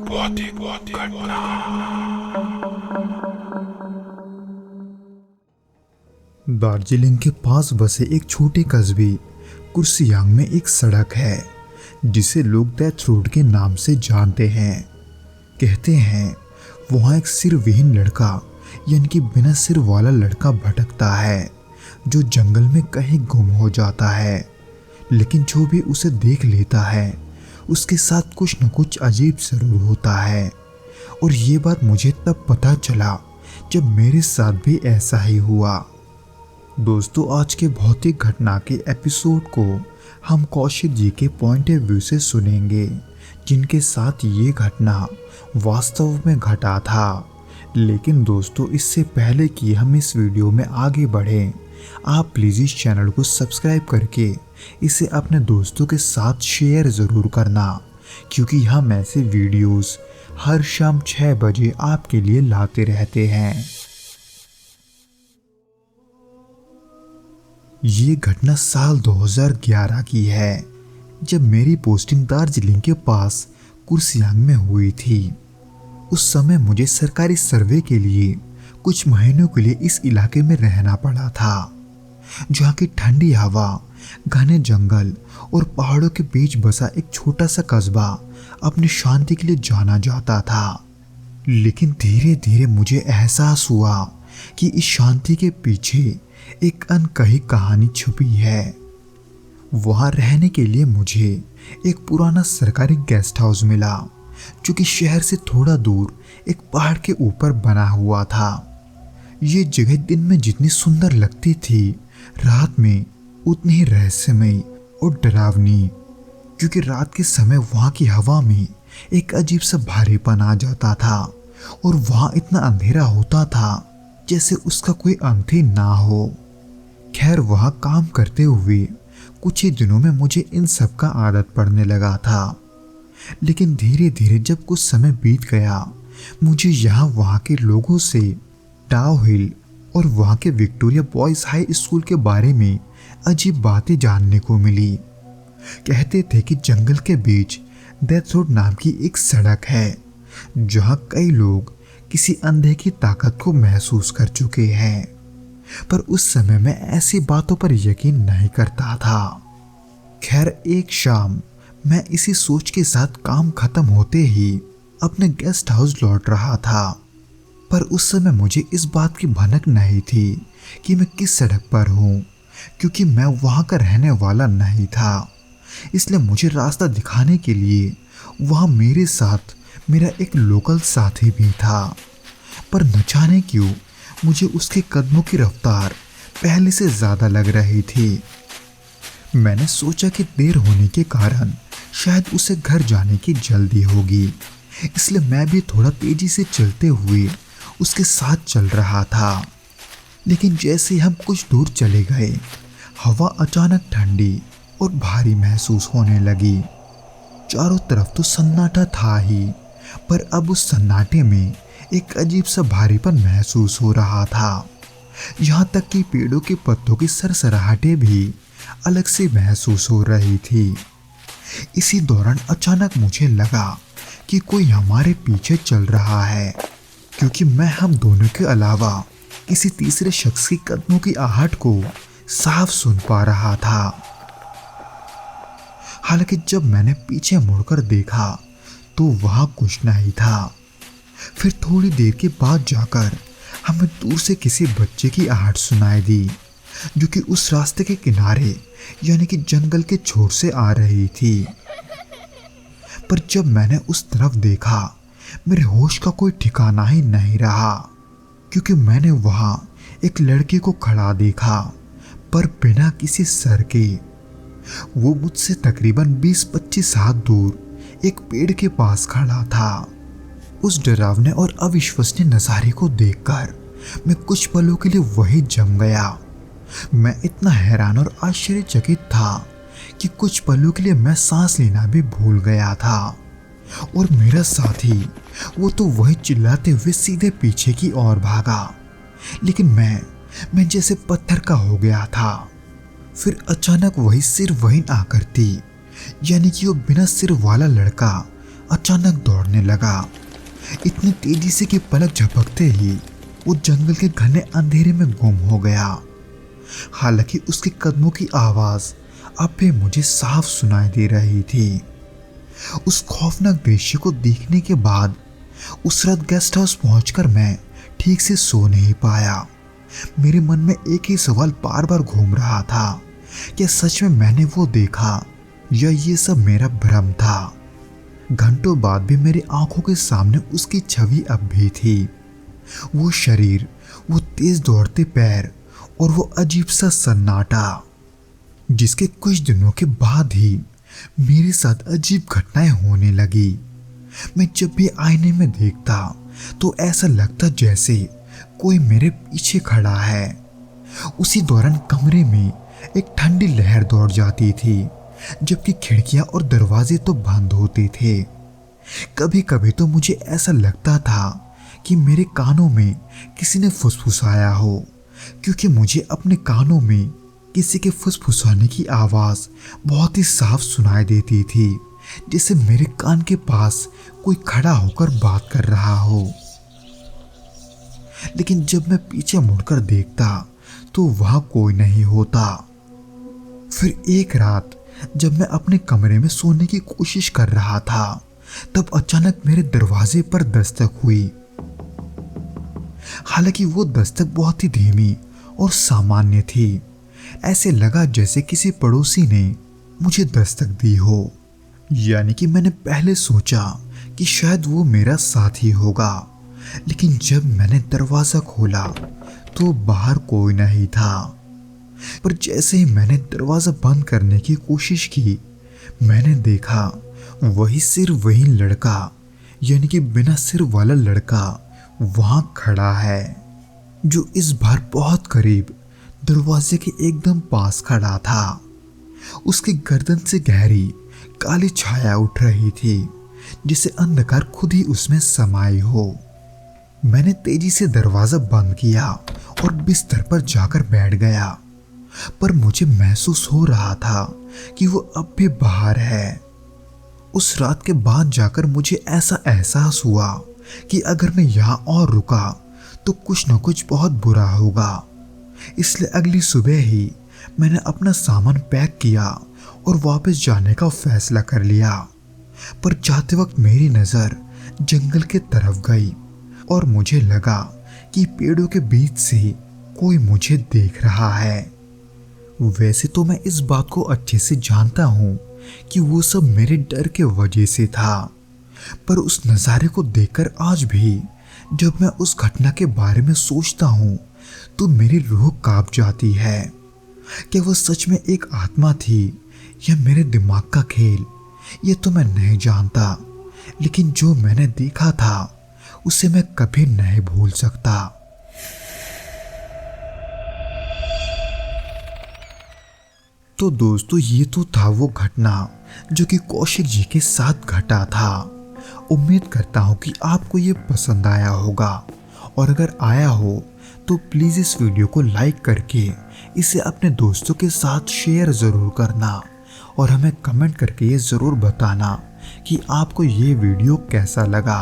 बहुत ही घटना। दार्जिलिंग के पास बसे एक छोटे कस्बे कुर्सियांग में एक सड़क है जिसे लोग डेथ रोड के नाम से जानते हैं। कहते हैं वहाँ एक सिर विहीन लड़का यानी कि बिना सिर वाला लड़का भटकता है जो जंगल में कहीं गुम हो जाता है, लेकिन जो भी उसे देख लेता है उसके साथ कुछ न कुछ अजीब जरूर होता है। और ये बात मुझे तब पता चला जब मेरे साथ भी ऐसा ही हुआ। दोस्तों, आज के भौतिक घटना के एपिसोड को हम कौशिक जी के पॉइंट ऑफ व्यू से सुनेंगे, जिनके साथ ये घटना वास्तव में घटा था। लेकिन दोस्तों, इससे पहले कि हम इस वीडियो में आगे बढ़ें, आप प्लीज़ इस चैनल को सब्सक्राइब करके इसे अपने दोस्तों के साथ शेयर ज़रूर करना, क्योंकि हम ऐसे वीडियोस हर शाम 6 बजे आपके लिए लाते रहते हैं। ये घटना साल 2011 की है, जब मेरी पोस्टिंग दार्जिलिंग के पास कुर्सियांग में हुई थी। उस समय मुझे सरकारी सर्वे के लिए कुछ महीनों के लिए इस इलाके में रहना पड़ा था, जहाँ की ठंडी हवा, घने जंगल और पहाड़ों के बीच बसा एक छोटा सा कस्बा अपनी शांति के लिए जाना जाता था। लेकिन धीरे धीरे मुझे एहसास हुआ कि इस शांति के पीछे एक अनकही कहानी छुपी है। वहां रहने के लिए मुझे एक पुराना सरकारी गेस्ट हाउस मिला, जो कि शहर से थोड़ा दूर एक पहाड़ के ऊपर बना हुआ था। ये जगह दिन में जितनी सुंदर लगती थी, रात में उतनी ही रहस्यमयी और डरावनी, क्योंकि रात के समय वहां की हवा में एक अजीब सा भारीपन आ जाता था और वहां इतना अंधेरा होता था जैसे उसका कोई अंत ही ना हो। खैर, वहां काम करते हुए कुछ ही दिनों में मुझे इन सब का आदत पड़ने लगा था। लेकिन धीरे धीरे जब कुछ समय बीत गया, मुझे यहाँ वहाँ के लोगों से टाउ हिल और वहाँ के विक्टोरिया बॉयज हाई स्कूल के बारे में अजीब बातें जानने को मिली। कहते थे कि जंगल के बीच डेथ रोड नाम की एक सड़क है, जहाँ कई लोग किसी अंधे की ताकत को महसूस कर चुके हैं। पर उस समय मैं ऐसी बातों पर यकीन नहीं करता था। खैर, एक शाम मैं इसी सोच के साथ काम खत्म होते ही अपने गेस्ट हाउस लौट रहा था, पर उस समय मुझे इस बात की भनक नहीं थी कि मैं किस सड़क पर हूँ, क्योंकि मैं वहाँ का रहने वाला नहीं था। इसलिए मुझे रास्ता दिखाने के लिए वहाँ मेरे साथ मेरा एक लोकल साथी भी था। पर न जाने क्यों मुझे उसके कदमों की रफ्तार पहले से ज़्यादा लग रही थी। मैंने सोचा कि देर होने के कारण शायद उसे घर जाने की जल्दी होगी, इसलिए मैं भी थोड़ा तेजी से चलते हुए उसके साथ चल रहा था। लेकिन जैसे हम कुछ दूर चले गए, हवा अचानक ठंडी और भारी महसूस होने लगी। चारों तरफ तो सन्नाटा था ही, पर अब उस सन्नाटे में एक अजीब सा भारीपन महसूस हो रहा था। यहाँ तक कि पेड़ों के पत्तों की सरसराहटें भी अलग से महसूस हो रही थी। इसी दौरान अचानक मुझे लगा कि कोई हमारे पीछे चल रहा है, क्योंकि मैं हम दोनों के अलावा किसी तीसरे शख्स की कदमों की आहट को साफ सुन पा रहा था। हालांकि जब मैंने पीछे मुड़कर देखा तो वहां कुछ नहीं था। फिर थोड़ी देर के बाद जाकर हमें दूर से किसी बच्चे की आहट सुनाई दी, जो कि उस रास्ते के किनारे यानी कि जंगल के छोर से आ रही थी। पर जब मैंने उस तरफ देखा, मेरे होश का कोई ठिकाना ही नहीं रहा, क्योंकि मैंने वहां एक लड़के को खड़ा देखा, पर बिना किसी सर के। वो मुझसे तकरीबन 20-25 हाथ दूर एक पेड़ के पास खड़ा था। उस डरावने और अविश्वसनीय नज़ारे को देखकर मैं कुछ पलों के लिए वहीं जम गया। मैं इतना हैरान और आश्चर्यचकित था कि कुछ पलों के लिए मैं सांस लेना भी भूल गया था। और मेरा साथी, वो तो वही चिल्लाते हुए सीधे पीछे की ओर भागा, लेकिन मैं जैसे पत्थर का हो गया था। फिर अचानक वही सिर वहीन आकृति, यानी कि वो बिना सिर वाला लड़का अचानक दौड़ने लगा, इतनी तेजी से कि पलक झपकते ही वो जंगल के घने अंधेरे में गुम हो गया। हालांकि उसके कदमों की आवाज अब भी मुझे साफ सुनाई दे रही थी। उस खौफनाक दृश्य को देखने के बाद उस रात गेस्ट हाउस पहुंचकर मैं ठीक से सो नहीं पाया। मेरे मन में एक ही सवाल बार बार घूम रहा था, क्या सच में मैंने वो देखा या ये सब मेरा भ्रम था। घंटों बाद भी मेरी आंखों के सामने उसकी छवि अब भी थी। वो शरीर, वो तेज दौड़ते पैर और वो अजीब सा सन्नाटा, जिसके कुछ दिनों के बाद ही मेरे साथ अजीब घटनाएं होने लगी। मैं जब भी आईने में देखता तो ऐसा लगता जैसे कोई मेरे पीछे खड़ा है। उसी दौरान कमरे में एक ठंडी लहर दौड़ जाती थी, जबकि खिड़कियां और दरवाजे तो बंद होते थे। कभी कभी तो मुझे ऐसा लगता था कि मेरे कानों में किसी ने फुसफुसाया हो, क्योंकि मुझे अपने कानों में किसी के फुसफुसाने की आवाज बहुत ही साफ सुनाई देती थी, जैसे मेरे कान के पास कोई खड़ा होकर बात कर रहा हो। लेकिन जब मैं पीछे मुड़कर देखता तो वहां कोई नहीं होता। फिर एक रात जब मैं अपने कमरे में सोने की कोशिश कर रहा था, तब अचानक मेरे दरवाजे पर दस्तक हुई। हालांकि वो दस्तक बहुत ही धीमी और सामान्य थी। ऐसे लगा जैसे किसी पड़ोसी ने मुझे दस्तक दी हो। यानी कि मैंने पहले सोचा कि शायद वो मेरा साथी होगा, लेकिन जब मैंने दरवाजा खोला तो बाहर कोई नहीं था। पर जैसे ही मैंने दरवाजा बंद करने की कोशिश की, मैंने देखा वही सिर वही लड़का, यानी कि बिना सिर वाला लड़का वहां खड़ा है, जो इस बार बहुत करीब दरवाजे के एकदम पास खड़ा था। उसकी गर्दन से गहरी काली छाया उठ रही थी, जिसे अंधकार खुद ही उसमें समाई हो। मैंने तेजी से दरवाजा बंद किया और बिस्तर पर जाकर बैठ गया, पर मुझे महसूस हो रहा था कि वो अब भी बाहर है। उस रात के बाद जाकर मुझे ऐसा एहसास हुआ कि अगर मैं यहाँ और रुका तो कुछ न कुछ बहुत बुरा होगा। इसलिए अगली सुबह ही मैंने अपना सामान पैक किया और वापस जाने का फैसला कर लिया। पर जाते वक्त मेरी नज़र जंगल के तरफ गई और मुझे लगा कि पेड़ों के बीच से कोई मुझे देख रहा है। वैसे तो मैं इस बात को अच्छे से जानता हूँ कि वो सब मेरे डर के वजह से था, पर उस नज़ारे को देखकर आज भी जब मैं उस घटना के बारे में सोचता हूँ तो मेरी रूह कांप जाती है। क्या वो सच में एक आत्मा थी या मेरे दिमाग का खेल, ये तो मैं नहीं जानता, लेकिन जो मैंने देखा था उसे मैं कभी नहीं भूल सकता। तो दोस्तों, ये तो था वो घटना जो कि कौशिक जी के साथ घटा था। उम्मीद करता हूँ कि आपको ये पसंद आया होगा, और अगर आया हो तो प्लीज़ इस वीडियो को लाइक करके इसे अपने दोस्तों के साथ शेयर ज़रूर करना, और हमें कमेंट करके ये ज़रूर बताना कि आपको ये वीडियो कैसा लगा।